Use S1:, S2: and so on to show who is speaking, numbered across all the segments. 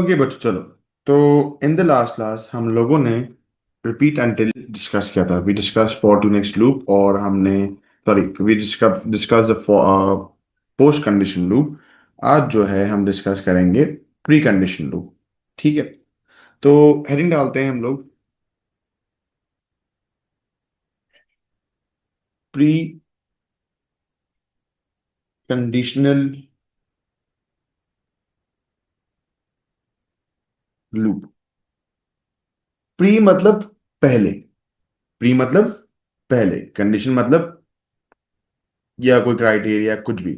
S1: Okay बच्चों चलो। तो इन द लास्ट क्लास हम लोगों ने रिपीट अंटिल डिस्कस किया था। We discuss for to next loop और हमने sorry we discuss the post condition loop. आज जो है हम डिस्कस करेंगे प्री कंडीशन लूप। ठीक है, तो हेडिंग डालते हैं हम लोग प्री कंडीशनल लूप। प्री मतलब पहले, प्री मतलब पहले, कंडीशन मतलब या कोई क्राइटेरिया कुछ भी।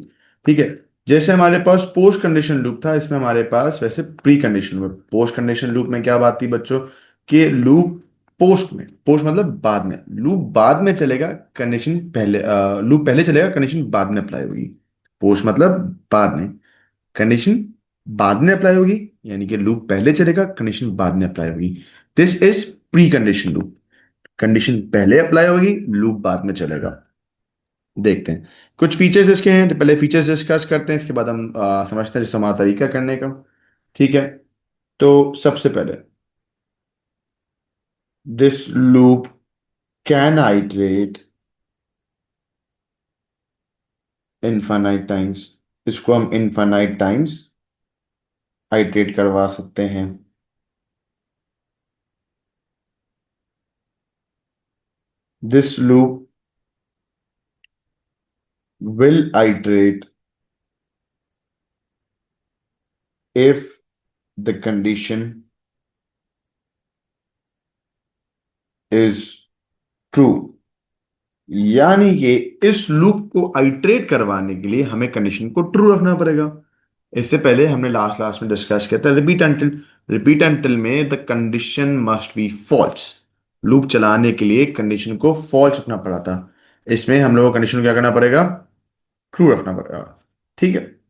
S1: ठीक है, जैसे हमारे पास पोस्ट कंडीशन लूप था, इसमें हमारे पास वैसे pre condition loop. Post condition loop में क्या बात थी बच्चों, कि लूप पोस्ट में, पोस्ट मतलब बाद में, लूप बाद में चलेगा, कंडीशन पहले, लूप पहले चलेगा, कंडीशन बाद में अप्लाई होगी। पोस्ट मतलब बाद में, कंडीशन बाद में अप्लाई होगी, यानी कि लूप पहले चलेगा, कंडीशन बाद में अप्लाई होगी। This is pre condition loop. Condition पहले अप्लाई होगी, लूप बाद में चलेगा। देखते हैं कुछ फीचर्स इसके हैं। तो पहले फीचर्स डिस्कस करते हैं, इसके बाद हम समझते हैं जिसका हमारा तरीका करने का। ठीक है, तो सबसे पहले this loop can iterate infinite times. इसको हम इनफाइनाइट टाइम्स आइटरेट करवा सकते हैं। This loop will iterate if the condition is true. यानी कि इस लूप को आइटरेट करवाने के लिए हमें कंडीशन को ट्रू रखना पड़ेगा। इससे पहले हमने लास्ट क्लास में डिस्कस किया था रिपीट अंटिल। रिपीट अंटिल में the condition must be false. Loop चलाने के लिए कंडीशन को फॉल्स रखना पड़ा था। इसमें हम लोगों को कंडीशन को क्या करना पड़ेगा, ट्रू रखना पड़ेगा। ठीक है,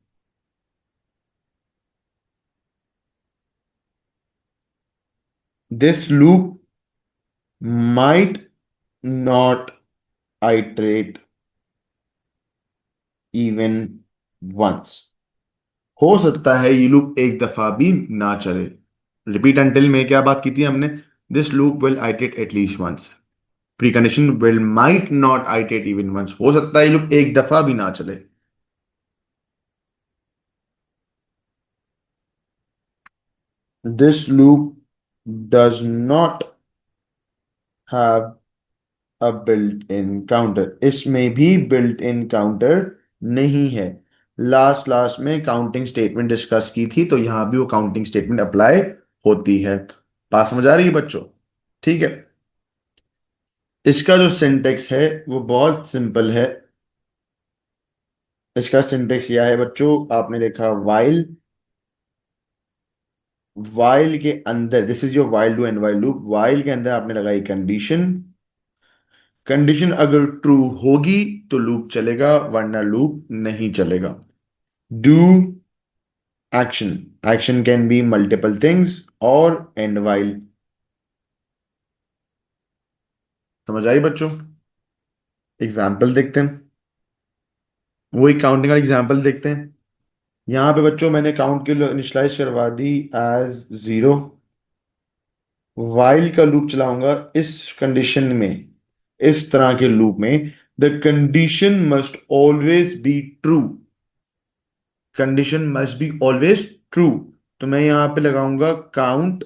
S1: this loop might not iterate even once. हो सकता है ये लूप एक दफा भी ना चले। रिपीट अंटिल में क्या बात की थी हमने, this loop will iterate at least once. Pre condition will might not iterate even once, हो सकता है ये लूप एक दफा भी ना चले। This loop does not have a built in counter. इसमें भी बिल्ट इन काउंटर नहीं है। लास्ट क्लास में काउंटिंग स्टेटमेंट डिस्कस की थी, तो यहां भी वो काउंटिंग स्टेटमेंट अप्लाई होती है। बात समझ आ रही है बच्चों? ठीक है, इसका जो सिंटेक्स है वो बहुत सिंपल है। इसका सिंटेक्स यह है बच्चों, आपने देखा वाइल, वाइल के अंदर this is your while do and while loop. While के अंदर आपने लगाई कंडीशन। कंडीशन अगर ट्रू होगी तो लूप चलेगा, वरना लूप नहीं चलेगा। Do action, action can be multiple things, और एंड वाइल। समझ आई बच्चों? एग्जाम्पल देखते हैं, वही काउंटिंग का एग्जाम्पल देखते हैं। यहां पे बच्चों मैंने काउंट के लिए इनिशियलाइज करवा दी एज 0। वाइल का लूप चलाऊंगा इस कंडीशन में, इस तरह के लूप में the condition must always be true. Condition must be always true. तो मैं यहां पे लगाऊंगा काउंट,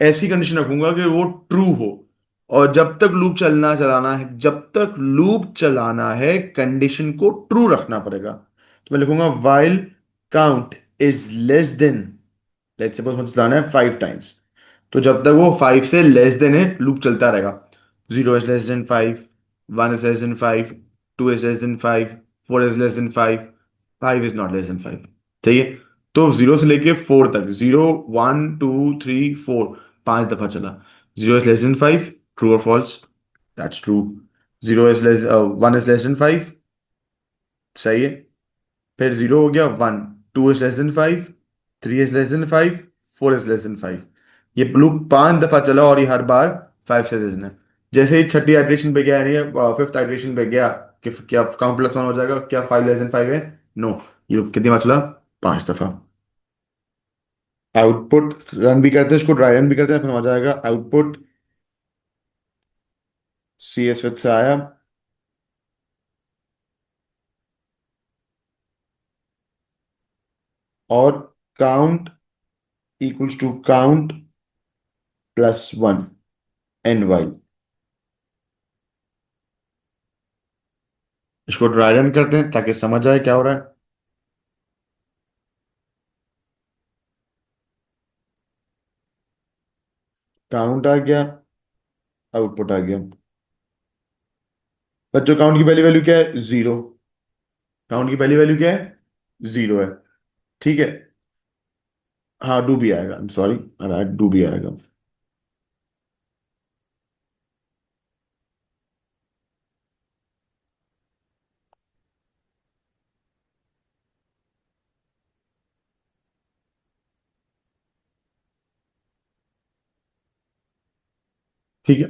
S1: ऐसी कंडीशन रखूंगा कि वो ट्रू हो। और जब तक लूप चलना चलाना है, जब तक लूप चलाना है कंडीशन को ट्रू रखना पड़ेगा। तो मैं लिखूंगा while count is less then, let's suppose मुझे चलाना है 5 टाइम्स, तो जब तक वो 5 से लेस देन है लूप चलता रहेगा। 0 is less than 5, 1 is less than 5, 2 is less than 5, 4 is less than 5, 5 is not less than 5। ठीक है, तो 0 से लेके 4 तक, 0 1 2 3 4, 5 दफा चला। 0 इज लेस देन 5, ट्रू और false? That's true. 1 is less than 5, सही है। फिर 0 हो गया 1, 2 is less than 5, 3 is less than 5, 4 is less than 5। ये लूप 5 दफा चला और ये हर बार 5 से लेस देन है। जैसे ही छठी आइट्रेशन पे गया, यानी फिफ्थ आइट्रेशन पे गया कि क्या काउंट +1 हो जाएगा, क्या 5 लेस देन 5 है? नो। ये लूप कितनी बार चला? 5 दफा। आउटपुट रन भी करते हैं, इसको ड्राई रन भी करते हैं, समझ आएगा। आउटपुट सी एस विद से आया, और count equals to count plus one end while. इसको ड्राई रन करते हैं ताकि समझ आए क्या हो रहा है। काउंट आ गया, आउटपुट आ गया। बच्चों काउंट की पहली वैल्यू क्या है? जीरो। काउंट की पहली वैल्यू क्या है? जीरो है। ठीक है। हाँ डू भी आएगा, सॉरी, डू भी आएगा। ठीक है।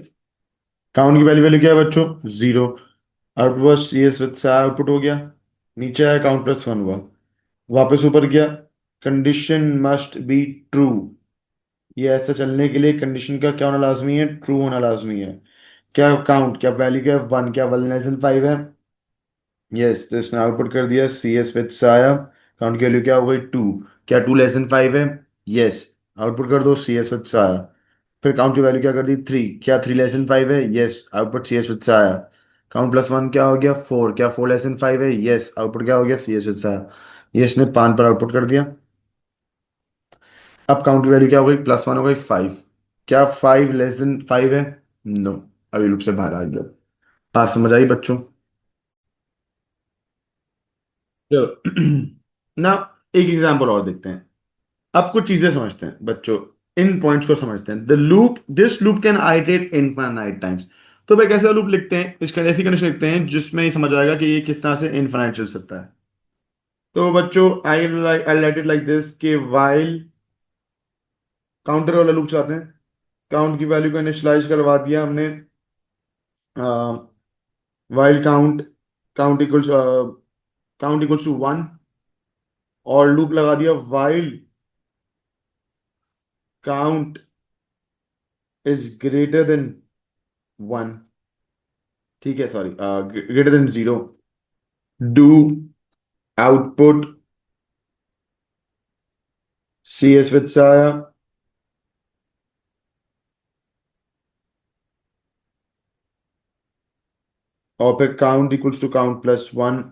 S1: काउंट की पहली वैल्यू क्या है बच्चों? जीरो। आउटपुट बस ये से आउटपुट हो गया। नीचे आया, काउंट प्लस वन हुआ। वापस ऊपर गया, कंडीशन मस्ट बी ट्रू। ये ऐसा चलने के लिए कंडीशन का क्या होना लाजमी है? ट्रू होना लाजमी है। क्या काउंट, क्या वैल्यू, क्या वन, क्या वन लेस देन फाइव है? यस, तो इसने आउटपुट कर दिया सी एस विद से आया। काउंट की वैल्यू क्या हो गई? टू। क्या टू लेस देन फाइव है? यस। आउटपुट कर दो, सी एस विद से आया। फिर काउंट की वैल्यू क्या कर दी? थ्री। क्या थ्री लेस देन फाइव है? Yes. Output C S with से आया। काउंट प्लस वन क्या हो गया? फोर। क्या फोर लेस देन फाइव है? यस। आउटपुट क्या हो गया? सी एस विद से आया। ये इसने पान पर आउटपुट कर दिया। अब काउंट की वैल्यू क्या हो गई? प्लस वन हो गई फाइव। क्या फाइव लेस देन फाइव है? नो। अभी लूप से बाहर आ गया। बात समझ आई बच्चों? चलो ना, एक एग्जांपल और देखते हैं। अब कुछ चीजें समझते हैं बच्चों, इन पॉइंट्स को समझते हैं। The loop, this loop can iterate infinite times. तो भाई कैसे लूप लिखते हैं? इसका ऐसी कंडीशन लिखते हैं जिसमें ये समझ आएगा कि ये किस तरह से इनफाइनाइट चल सकता है। तो बच्चों आई राइट इट लाइक दिस कि वाइल, काउंटर वाला लूप चाहते हैं। काउंट की वैल्यू को इनिशियलाइज करवा दिया हमने, while count, count equals to one, और लूप लगा दिया while count is greater than one. ठीक है, sorry, greater than zero. Do output C S with से आया, और फिर count equals to count plus one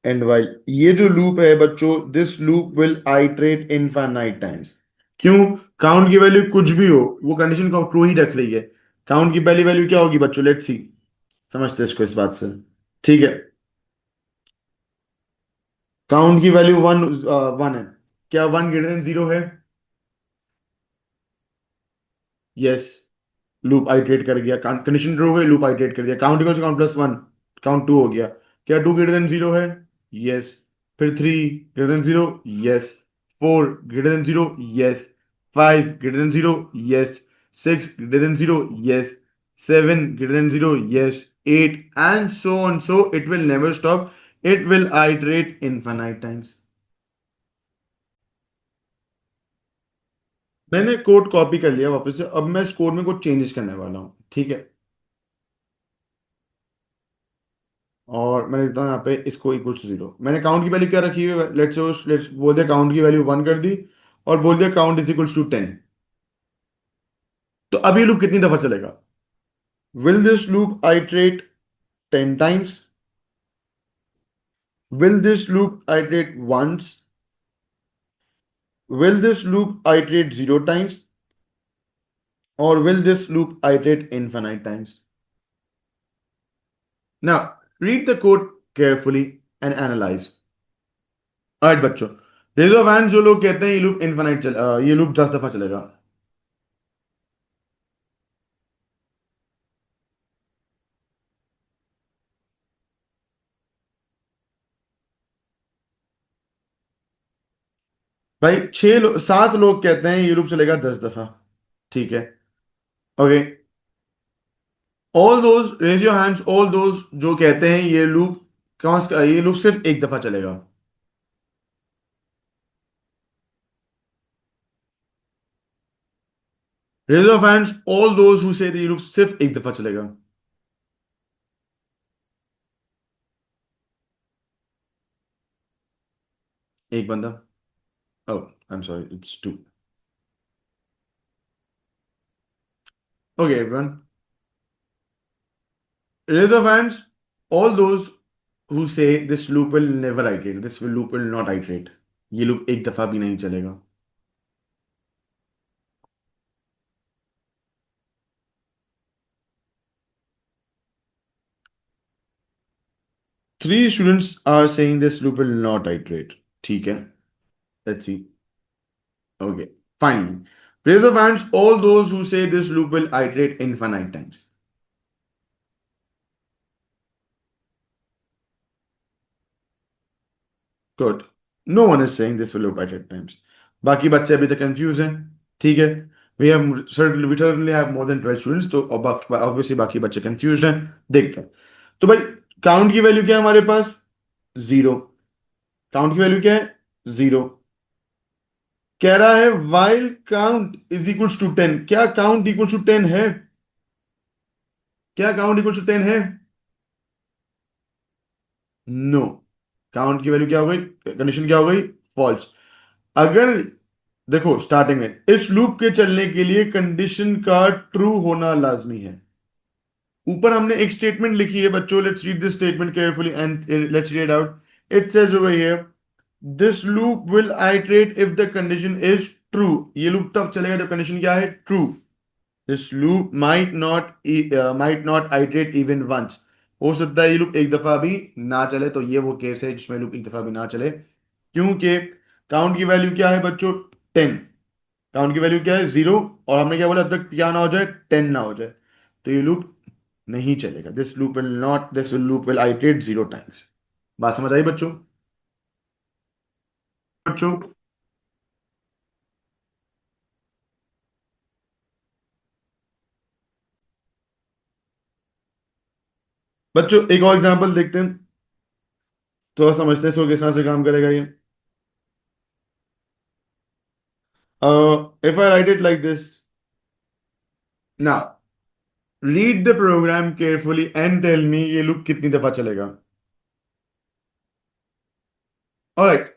S1: end while. ये जो लूप है बच्चों, this loop will iterate infinite times. क्यों? काउंट की वैल्यू कुछ भी हो, वो कंडीशन को ट्रू ही रख रही है। काउंट की पहली वैल्यू क्या होगी बच्चों? लेट्स सी, समझते हैं इसको इस बात से। ठीक है। काउंट की वैल्यू वन, वन है। क्या वन ग्रेटर देन जीरो है? यस। लूप आइटरेट कर गया, कंडीशन ट्रू हो गई, लूप आइटरेट कर दिया। Count equal count plus one, count two हो गया। क्या टू ग्रेटर देन जीरो है? यस। फिर three greater than zero? Yes. Four greater than zero? Yes. Five greater than zero? Yes. Six greater than zero? Yes. Seven greater than zero? Yes. Eight and so on, so it will never stop, it will iterate infinite times. मैंने code copy कर लिया वापस से, अब मैं इस code में कुछ चेंजेस करने वाला हूँ। ठीक है। और मैं लिखता हूँ यहाँ पे इसको इक्वल टू जीरो। मैंने काउंट की वैल्यू क्या रखी हुई है? लेट्स बोल दिया काउंट की वैल्यू वन कर दी, और बोल दिया count is equal to ten. तो अब ये लूप कितनी दफा चलेगा? Will this loop iterate ten times? Will this loop iterate once? Will this loop iterate zero times? और will this loop iterate infinite times? Now read the code carefully and analyse. Alright बच्चों, raise of hand जो लोग कहते हैं ये loop infinite ये loop 10 दफा चलेगा। भाई सात लोग कहते हैं ये लूप चलेगा 10 दफा। ठीक है। Okay. All those raise your hands, all those जो कहते हैं ये लूप ये लूप सिर्फ एक दफा चलेगा। Raise of hands all those who say ये लूप सिर्फ एक दफा चलेगा। एक बंदा। Oh, I am sorry, it's two. Okay everyone, raise of hands all those who say this loop will never iterate, this loop will not iterate. ये loop एक दफा भी नहीं चलेगा। 3 students are saying this loop will not iterate. ठीक है, let's see. Okay, fine. Raise of hands all those who say this loop will iterate infinite times. Good. No one is saying this will loop iterate times. बाकी बच्चे अभी तक confuse हैं। ठीक है, we certainly have more than 12 students, तो obviously बाकी बच्चे कंफ्यूज हैं। देखते हैं। तो भाई, काउंट की वैल्यू क्या है हमारे पास? जीरो। काउंट की वैल्यू क्या है? जीरो। कह रहा है while count is equals to 10। क्या काउंट इक्वल टू 10 है? क्या काउंट इक्वल टू 10 है? नो। काउंट की वैल्यू क्या हो गई? कंडीशन क्या हो गई? फॉल्स। अगर देखो, स्टार्टिंग में इस लूप के चलने के लिए कंडीशन का ट्रू होना लाजमी है। ऊपर हमने एक स्टेटमेंट लिखी है बच्चों, let's read this statement carefully and let's read out. It says over here, this loop will iterate if the condition is true. ये लूप तब चलेगा जब कंडीशन क्या है? True. This loop might not iterate even once. हो सकता है ये लूप एक दफा भी ना चले। तो ये वो केस है जिसमें लूप एक दफा भी ना चले, क्योंकि काउंट की वैल्यू क्या है बच्चों? 10। काउंट की वैल्यू क्या है? जीरो। और हमने क्या बोला, अब तक क्या ना हो जाए? 10 ना हो जाए। तो ये लूप नहीं चलेगा। This loop will iterate 0 times. बात समझ आई बच्चों? बच्चों, बच्चों एक और एग्जांपल देखते हैं, थोड़ा समझते हैं इसको किस तरह से काम करेगा ये। If I write it like this now, read the program carefully and tell me ये लूप कितनी दफा चलेगा। ऑलराइट,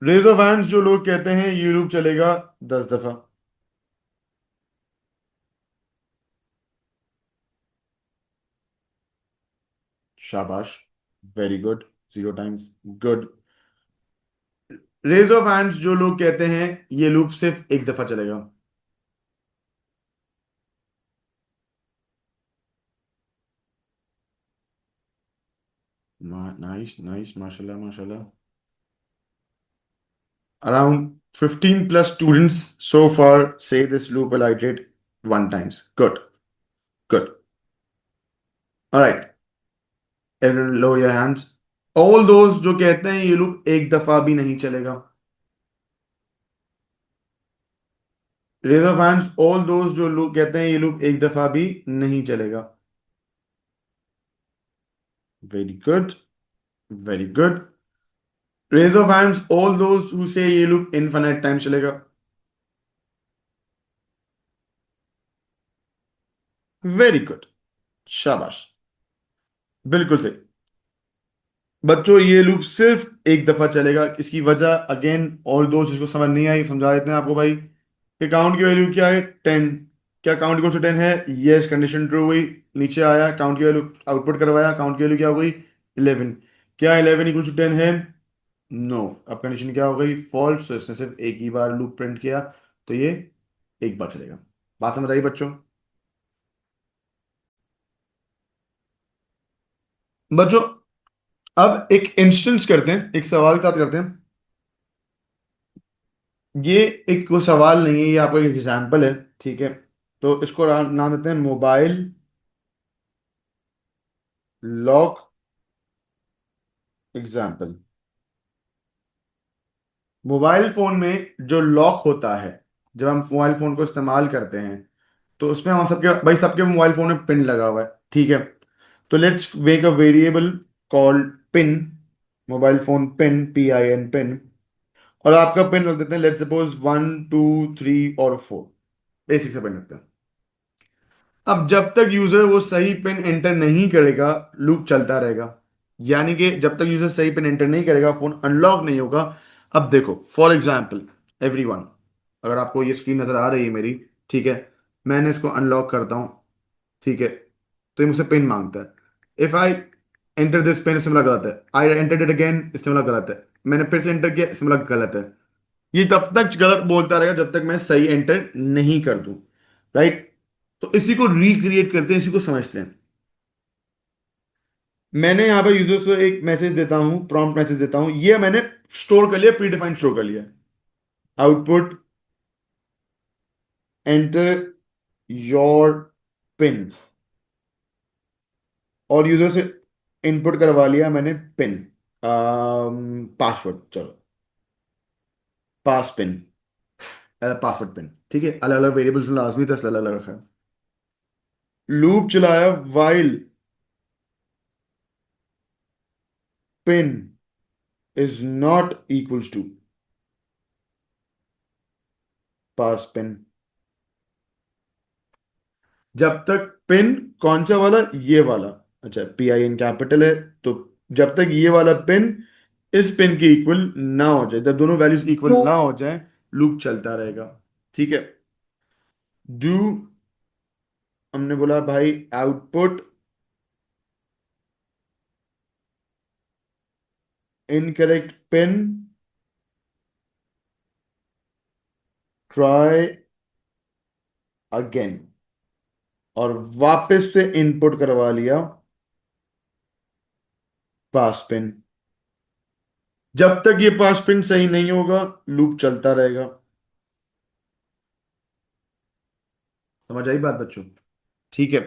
S1: रेज ऑफ हैंड्स जो लोग कहते हैं ये लूप चलेगा 10 दफा। शाबाश, very good. 0 times, good. Raise of hands जो लोग कहते हैं ये लूप सिर्फ एक दफा चलेगा। नाइस नाइस, माशाल्लाह माशाल्लाह। Around 15 plus students so far say this loop will iterate 1 times. Good, good. All right, everyone lower your hands. All those जो कहते हैं ये लूप एक दफा भी नहीं चलेगा। Raise of hands, all those जो लोग कहते हैं ये लूप एक दफा भी नहीं चलेगा। Very good, very good. Raise of hands, all those who say ये लूप infinite time चलेगा। Very good, शाबाश, बिल्कुल सही। बच्चों ये लूप सिर्फ एक दफा चलेगा। इसकी वजह अगेन, और दोस्त जिसको समझ नहीं आई समझा देते हैं आपको भाई, कि काउंट की वैल्यू क्या है? 10। क्या काउंट इक्वल टू 10 है? यस, कंडीशन ट्रू हुई। नीचे आया, काउंट की वैल्यू आउटपुट करवाया, काउंट की वैल्यू क्या हो गई? 11। क्या 11 इक्वल टू 10 है? नो। अब कंडीशन क्या हो गई? फॉल्स। तो इसने सिर्फ एक ही बार लूप प्रिंट किया, तो ये एक बार चलेगा। बात समझ आई बच्चों? बच्चों, अब एक इंस्टेंस करते हैं, एक सवाल का करते हैं। ये एक कोई सवाल नहीं है, ये आपका एक एग्जाम्पल है। ठीक है, तो इसको नाम देते हैं mobile lock example. Mobile phone में जो लॉक होता है, जब हम मोबाइल फोन को इस्तेमाल करते हैं, तो उसमें हम सबके सबके मोबाइल फोन में पिन लगा हुआ है। ठीक है, तो let's make a variable called pin, mobile phone pin, PIN pin, और आपका पिन रख देते हैं लेट्स सपोज 1 2 3 और 4, बेसिक से पिन रखते हैं। अब जब तक यूजर वो सही पिन एंटर नहीं करेगा, लूप चलता रहेगा। यानी कि जब तक यूजर सही पिन एंटर नहीं करेगा, फोन अनलॉक नहीं होगा। अब देखो फॉर एग्जाम्पल एवरीवन, अगर आपको ये स्क्रीन नजर आ रही है मेरी, ठीक है, मैंने इसको अनलॉक करता हूं, ठीक है, तो ये मुझसे पिन मांगता है। If I enter this pin, इसमें गलत है। आई एंटर इट अगेन, इसमें गलत है। मैंने फिर से एंटर किया, इसमें गलत है। ये तब तक गलत बोलता रहेगा जब तक मैं सही एंटर नहीं कर दूं, राइट। तो इसी को रिक्रिएट करते हैं, इसी को समझते हैं। मैंने यहां पर यूजर्स को एक मैसेज देता हूं, प्रॉम्प्ट मैसेज देता हूं, ये मैंने स्टोर कर लिया, प्री डिफाइंड स्टोर कर लिया। आउटपुट एंटर योर पिन, और यूजर से इनपुट करवा लिया मैंने पिन, पासवर्ड, चलो पास पिन, पासवर्ड पिन, ठीक है। अलग अलग वेरिएबल्स लाजमी था, इसलिए अलग अलग रखा है। लूप चलाया while pin is not equals to pass pin. जब तक पिन, कौन सा वाला, ये वाला, अच्छा PIN कैपिटल है, तो जब तक ये वाला पिन इस पिन के इक्वल ना हो जाए, जब दोनों वैल्यूज इक्वल ना हो जाए, लूप चलता रहेगा, ठीक है। डू, हमने बोला भाई output incorrect pin, try again, और वापस से इनपुट करवा लिया पास पिन। जब तक ये पास पिन सही नहीं होगा, लूप चलता रहेगा। समझ आई बात बच्चों? ठीक है।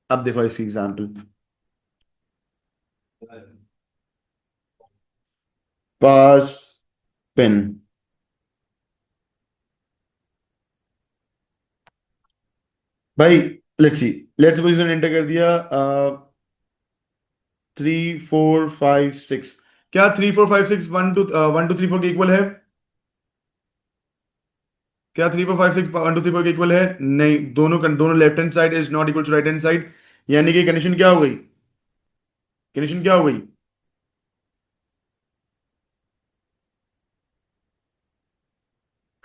S1: अब देखो इसकी एग्जांपल, पास पिन, भाई let's see, let's suppose enter कर दिया 3 4 5 6। क्या 3 4 5 6 1 2 3 4 के इक्वल है? क्या 3 4 5 6 1 2 3 4 के इक्वल है? नहीं, दोनों left hand side is not equal to right hand side. यानी कि कंडीशन क्या हो गई? कंडीशन क्या हो गई?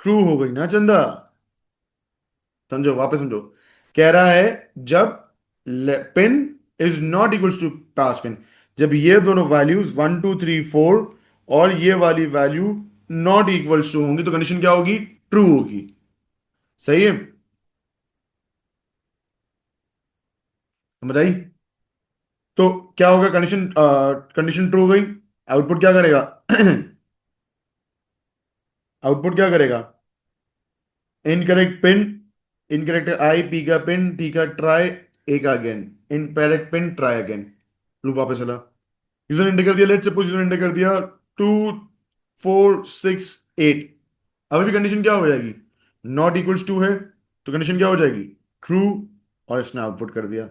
S1: ट्रू हो गई ना चंदा? समझो, वापस समझो। कह रहा है जब pin is not equal to pass pin, जब ये दोनों वैल्यूज 1 2 3 4 और ये वाली वैल्यू नॉट इक्वल टू होंगी, तो कंडीशन क्या होगी? ट्रू होगी। सही है? समझ आई? तो क्या होगा? कंडीशन कंडीशन ट्रू हो गई। आउटपुट क्या करेगा? आउटपुट क्या करेगा? Incorrect pin, incorrect I, P का पिन, टी का ट्राई, ए का again, incorrect pin, try again. Loop वापस चला। यूजर एंटर कर दिया, लेट्स सपोज यूजर एंटर कर दिया 2 4 6 8। अभी भी कंडीशन क्या हो जाएगी? नॉट इक्वल्स टू है, तो कंडीशन क्या हो जाएगी? ट्रू। और इसने आउटपुट कर दिया।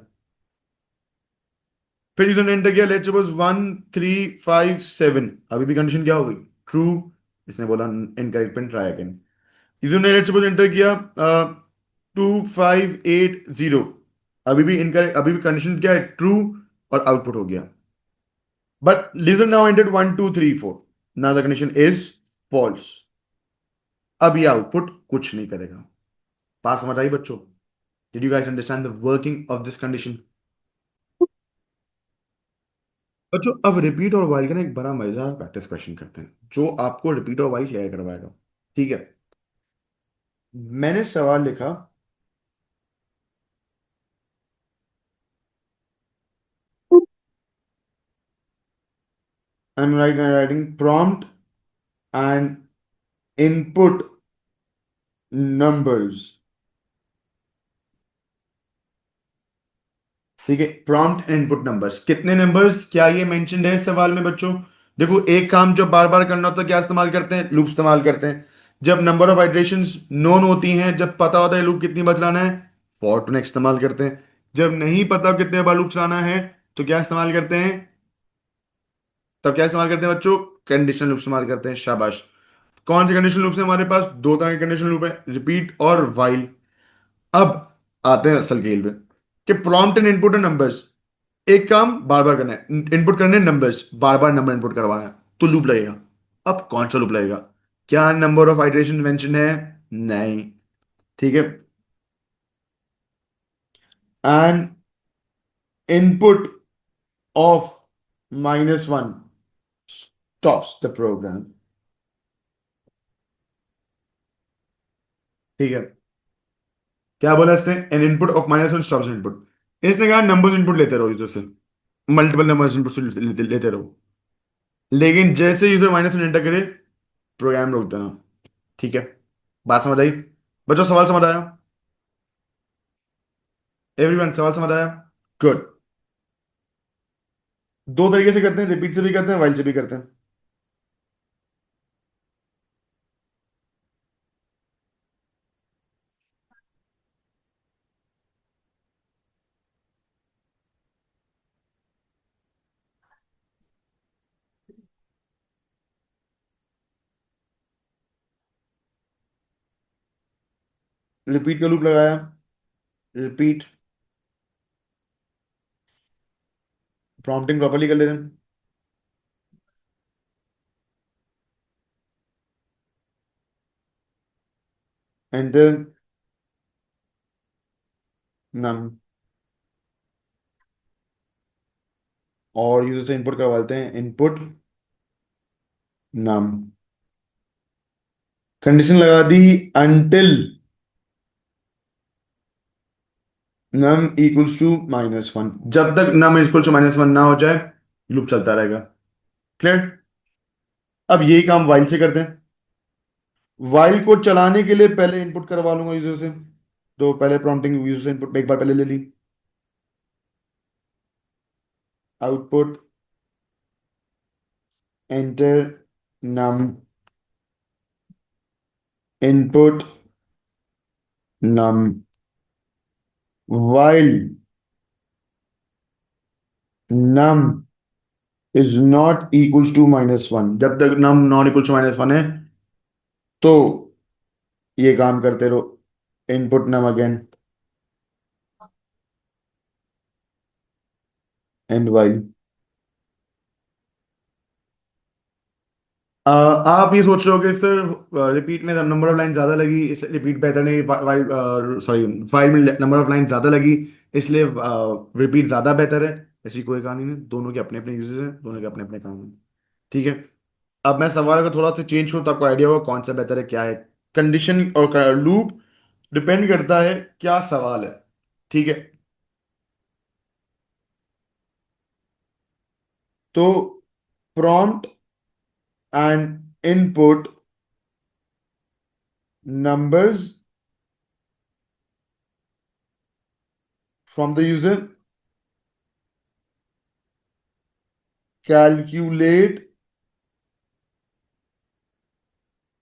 S1: फिर यूजर ने एंटर किया, लेट्स सपोज 1 3 5 7। अभी भी कंडीशन क्या हो गई? ट्रू। इसने बोला incorrect pin, try again. User ने लेट्स सपोज एंटर किया 2580। अभी भी इनकरेक्ट, अभी भी कंडीशन क्या है? ट्रू। और आउटपुट हो गया। But user now entered 1 2 3 4, now the condition is false. अब ये आउटपुट कुछ नहीं करेगा। बात समझ आई बच्चों? Did you guys understand the working of this condition? बच्चों अब रिपीट और वाइल का ना एक बड़ा मजेदार प्रैक्टिस क्वेश्चन करते हैं, जो आपको रिपीट और वाइल क्लियर करवाएगा, ठीक है। मैंने सवाल लिखा, I am writing prompt and input numbers, ठीक है। प्रॉम्प्ट एंड इनपुट नंबर्स, कितने नंबर्स, क्या ये मेंशन्ड है इस सवाल में बच्चों? देखो, एक काम जो बार बार करना होता है, क्या इस्तेमाल करते हैं? लूप इस्तेमाल करते हैं। जब नंबर ऑफ आइटरेशंस नोन होती हैं, जब पता होता है लूप कितनी बार चलाना है, फॉर टू नेक्स्ट इस्तेमाल करते हैं। जब नहीं पता कितने बार लूप चलाना है, तो क्या इस्तेमाल करते हैं? तब क्या इस्तेमाल करते हैं बच्चों? कंडीशनल लूप इस्तेमाल करते हैं, शाबाश। कौन से कंडीशनल लूप है हमारे पास? दो तरह के कंडीशनल लूप है, रिपीट और वाइल। अब आते हैं असल खेल पे, कि प्रॉम्प्ट एंड इनपुट नंबर्स, एक काम बार बार करना है, इनपुट करने नंबर्स, बार बार नंबर इनपुट करवाना है, तो लूप लगेगा। अब कौन सा लूप लगेगा? क्या नंबर ऑफ आइटरेशन मेंशन है? नहीं। ठीक है। An input of -1 stops the program. ठीक है। क्या बोला इसने? An input of -1 stops input. इसने कहा नंबर्स इनपुट लेते रहो यूजर से, मल्टीपल नंबर्स इनपुट लेते रहो, लेकिन जैसे यूजर -1 एंटर करे, प्रोग्राम रोक देना। ठीक है। बात समझ आई? बच्चों सवाल समझ आया? एवरीवन सवाल समझ आया? गुड। दो तरीके से करते हैं, रिपीट से भी करते हैं, वाइल से भी करते हैं। रिपीट का लूप लगाया, रिपीट, प्रॉम्प्टिंग प्रॉपर्ली कर लेते हैं। एंटर नम, और यूजर से इनपुट करवाते हैं, इनपुट नम। कंडीशन लगा दी, अनटिल नम इक्वल्स टू -1। जब तक नम इक्वल टू -1 ना हो जाए, लूप चलता रहेगा। क्लियर? अब यही काम वाइल से करते हैं। वाइल को चलाने के लिए पहले इनपुट करवा लूंगा यूजर से, तो पहले प्रॉम्प्टिंग यूजर से इनपुट एक बार पहले ले ली, output enter num input num while num is not equals to -1। जब तक नम नॉट इक्वल टू -1 है, तो ये काम करते रहो, input num again end while. आप ये सोच रहे हो कि सर रिपीट में नंबर ऑफ लाइन ज्यादा लगी इसलिए रिपीट बेहतर नहीं, वाइल, सॉरी, फाइल में नंबर ऑफ लाइन ज्यादा लगी इसलिए रिपीट ज्यादा बेहतर है। ऐसी कोई कहानी नहीं, दोनों के अपने अपने यूजेस हैं, दोनों के अपने अपने काम हैं। ठीक है। अब मैं सवाल अगर थोड़ा सा चेंज करूँ तो आपको आइडिया होगा कौन सा बेहतर है, क्या है। कंडीशन और लूप डिपेंड करता है क्या सवाल है। ठीक है। तो prompt and input numbers from the user, calculate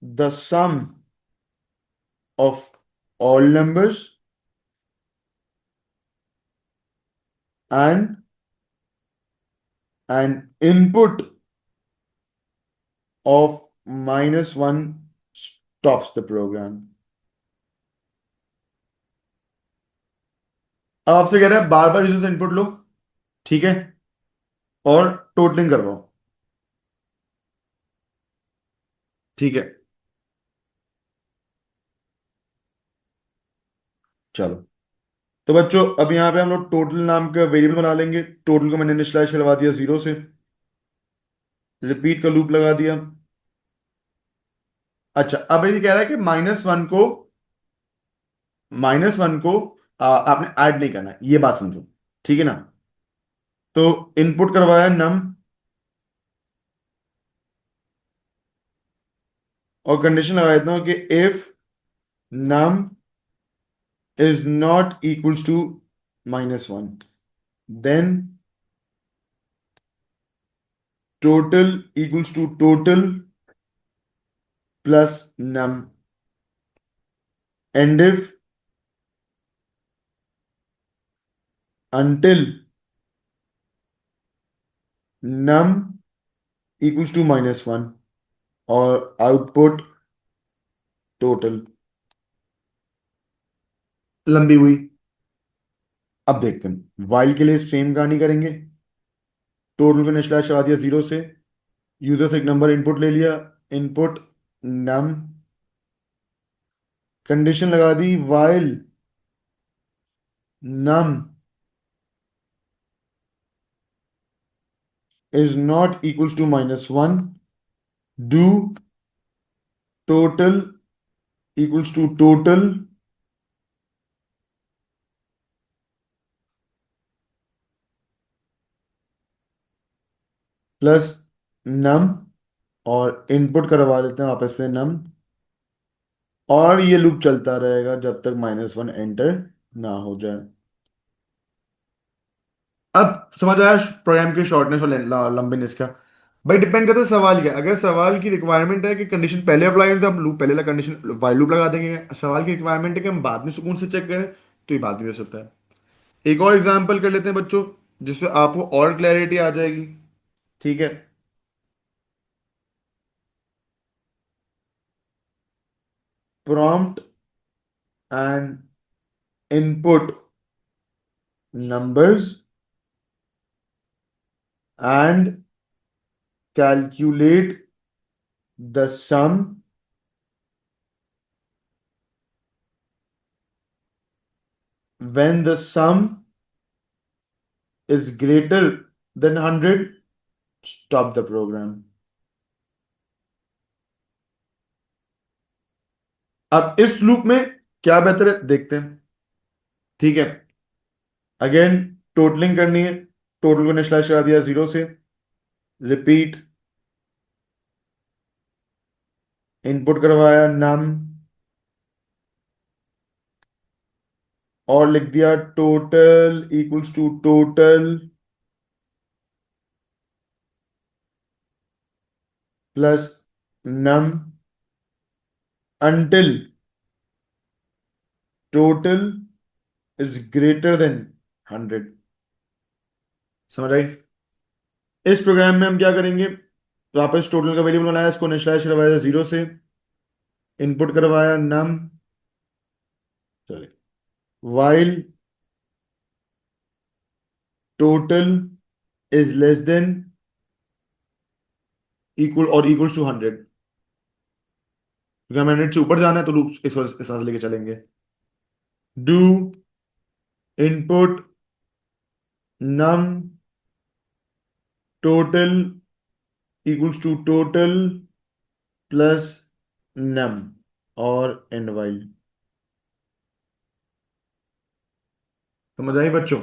S1: the sum of all numbers and an input of -1 stops the program। अब आपसे कह रहा है बार बार यूजर से इनपुट लो, ठीक है, और टोटलिंग करवाओ। ठीक है। चलो, तो बच्चों अब यहाँ पे हम लोग टोटल नाम का वेरिएबल बना लेंगे। टोटल को मैंने इनिशियलाइज करवा दिया 0 से, रिपीट का लूप लगा दिया। अच्छा, अब ये कह रहा है कि -1 को आपने ऐड नहीं करना है, ये बात समझो। ठीक है ना? तो इनपुट करवाया नम, और कंडीशन लगा देता हूं कि if num is not equals to -1, then total equals to total plus num, and if until num equals to -1 और आउटपुट टोटल लंबी हुई। अब देखते हैं वाइल के लिए सेम कहानी करेंगे। टोटल को निचला चढ़ा दिया 0 से, यूजर से एक नंबर इनपुट ले लिया, इनपुट नम, कंडीशन लगा दी while num is not equals to -1, do total equals to total plus num, और इनपुट करवा लेते हैं वापस से नम, और ये लूप चलता रहेगा जब तक -1 एंटर ना हो जाए। अब समझ आया प्रोग्राम की शॉर्टनेस और लंबीनेस का। भाई डिपेंड करता है सवाल क्या। अगर सवाल की रिक्वायरमेंट है कि कंडीशन पहले अप्लाई हो तो हम लूप पहले कंडीशन वाइल लूप लगा देंगे। सवाल की रिक्वायरमेंट है कि हम बाद में सुकून से चेक करें, तो ये बाद में हो सकता है। एक और एग्जांपल कर लेते हैं बच्चों, जिससे आपको और क्लैरिटी आ जाएगी। ठीक है, prompt and input numbers and calculate the sum when the sum is greater than 100, stop the program। अब इस लूप में क्या बेहतर है देखते हैं। ठीक है, अगेन टोटलिंग करनी है। टोटल को निचला करा दिया 0 से, रिपीट, इनपुट करवाया नम, और लिख दिया total equals to total plus num until total is greater than 100। समझ आई? इस प्रोग्राम में हम क्या करेंगे, वापस टोटल का वेरिएबल बनाया, इसको इनिशियलाइज करवाया 0 से, इनपुट करवाया नम, चलिए, while total is less than equal और इक्वल्स टू 100, क्योंकि हमें 100 से ऊपर जाना है तो लूप इस तरह से लेके चलेंगे। Do input num total equals to total plus num, और एंड वाइल। समझ आई बच्चों?